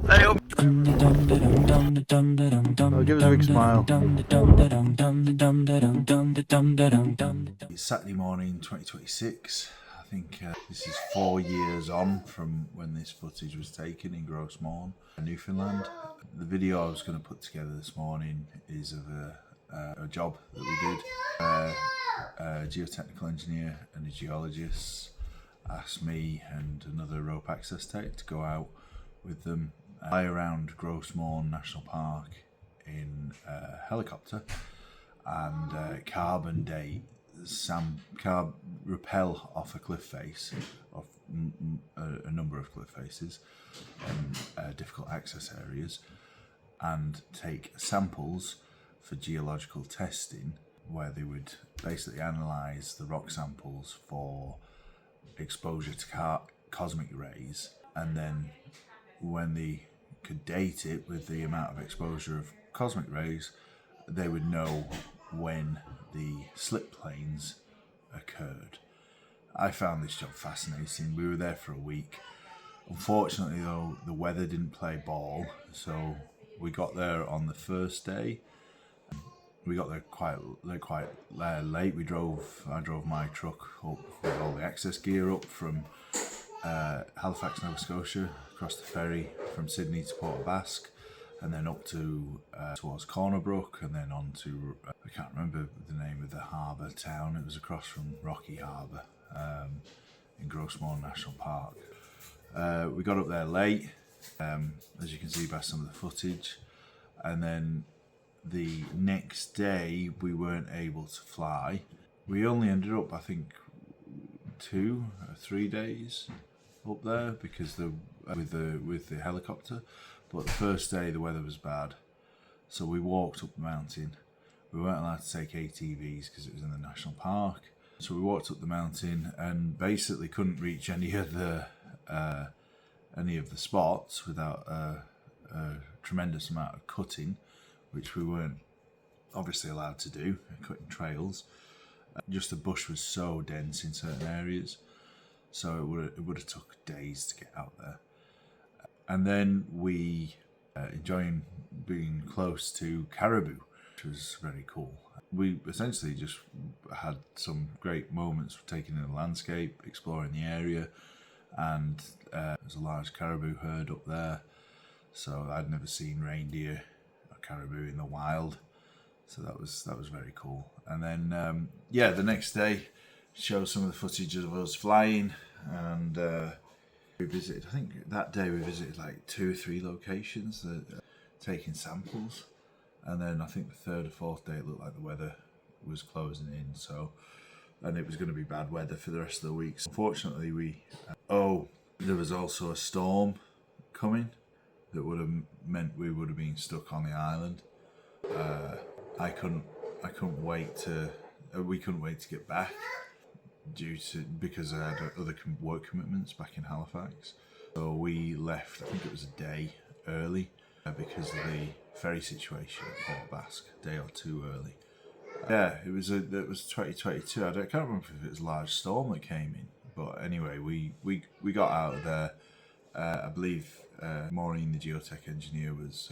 I'll give us a big smile. It's Saturday morning 2026. I think this is 4 years on from when this footage was taken in Gros Morne, Newfoundland. The video I was going to put together this morning is of a job that we did. A geotechnical engineer and a geologist asked me and another rope access tech to go out with them, fly around Gros Morne National Park in a helicopter and carbon date rappel off a cliff face, off a number of cliff faces and difficult access areas, and take samples for geological testing, where they would basically analyse the rock samples for exposure to cosmic rays, and then when they could date it with the amount of exposure of cosmic rays, they would know when the slip planes occurred. I found this job fascinating. We were there for a week. Unfortunately though, the weather didn't play ball, so we got there on the first day. We got there quite late. I drove my truck up with all the access gear up from Halifax, Nova Scotia, across the ferry from Sydney to Port Basque, and then up to towards Cornerbrook, and then on to I can't remember the name of the harbour town. It was across from Rocky Harbour in Gros Morne National Park. We got up there late, as you can see by some of the footage, and then the next day we weren't able to fly. We only ended up, I think, 2 or 3 days up there because with the helicopter. But the first day the weather was bad, so we walked up the mountain. We weren't allowed to take ATVs because it was in the national park. So we walked up the mountain and basically couldn't reach any of the spots without a tremendous amount of cutting, which we weren't obviously allowed to do, cutting trails. Just the bush was so dense in certain areas, so it would have took days to get out there. And then we enjoying being close to caribou, which was very cool. We essentially just had some great moments taking in the landscape, exploring the area, and there's a large caribou herd up there. So I'd never seen reindeer or caribou in the wild, so that was very cool. And then the next day showed some of the footage of us flying, and we visited, I think that day we visited like 2 or 3 locations that taking samples, and then I think the 3rd or 4th day it looked like the weather was closing in, and it was going to be bad weather for the rest of the week. So unfortunately there was also a storm coming that would have meant we would have been stuck on the island. We couldn't wait to get back because I had other work commitments back in Halifax. So we left, I think it was a day early because of the ferry situation at Port Basque, a day or 2 early. It was 2022. I can't remember if it was a large storm that came in, but anyway, we got out of there. I believe Maureen, the geotech engineer, was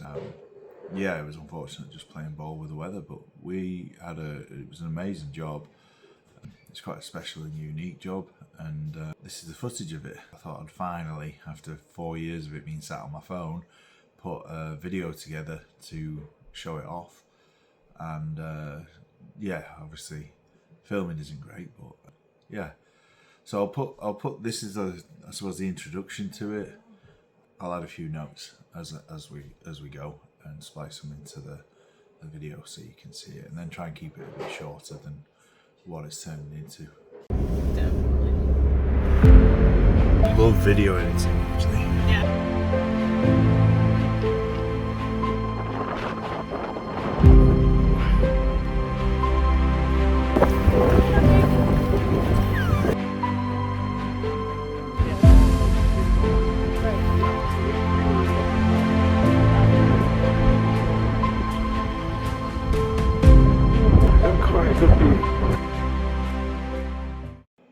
it was unfortunate just playing ball with the weather, but it was an amazing job. It's quite a special and unique job, and this is the footage of it. I thought I'd finally, after 4 years of it being sat on my phone, put a video together to show it off. And obviously filming isn't great, but yeah. So I'll put this is I suppose the introduction to it. I'll add a few notes as we go and splice them into the video so you can see it, and then try and keep it a bit shorter than what it's turning into. Definitely. Love video editing, actually. Yeah.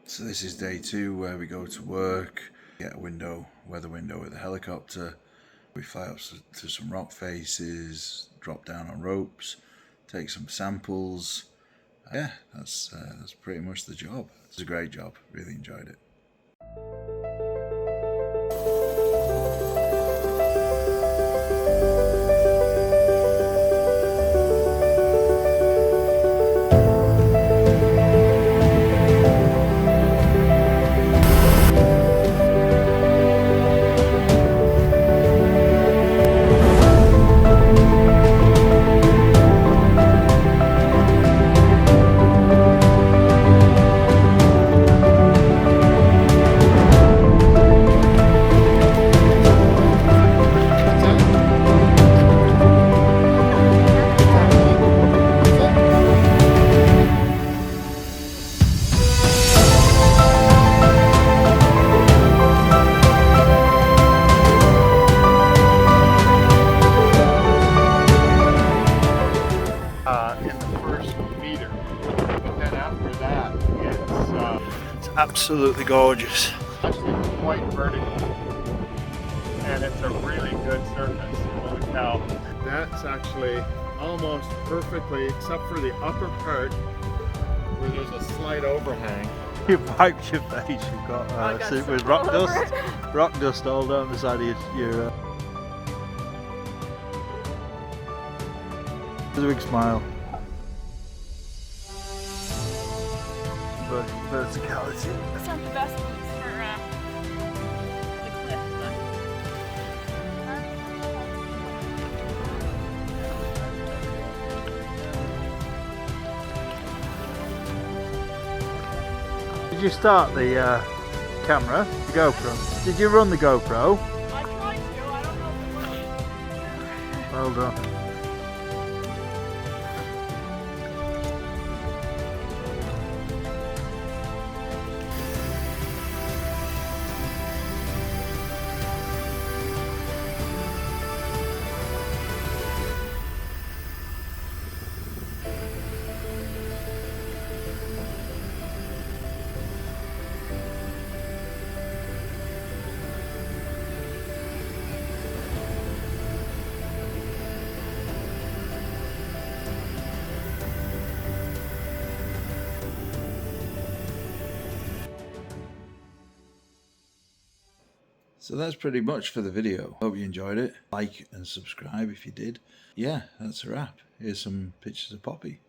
So this is day 2 where we go to work, get a weather window with a helicopter, We fly up to some rock faces, drop down on ropes, take some samples. Yeah, that's pretty much the job. It's a great job. Really enjoyed it. In the first meter, but then after that it's Absolutely gorgeous. actually quite vertical, and it's a really good surface. Holy cow! That's actually almost perfectly, except for the upper part where there's a slight overhang. You wiped your face, you've got with rock dust all down the side of your There's a big smile. Verticality. It's not the best place for the cliff, Did you start the camera, the GoPro? Did you run the GoPro? I tried to, I don't know if it worked. Well done. So that's pretty much for the video. Hope you enjoyed it. Like and subscribe if you did. Yeah, that's a wrap. Here's some pictures of Poppy.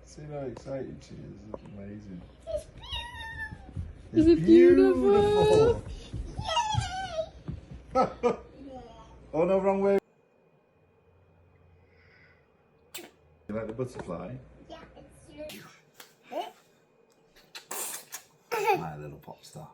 See how excited she is. It's amazing. Is it beautiful? Oh no, wrong way. You like the butterfly? Yeah, it's My little pop star.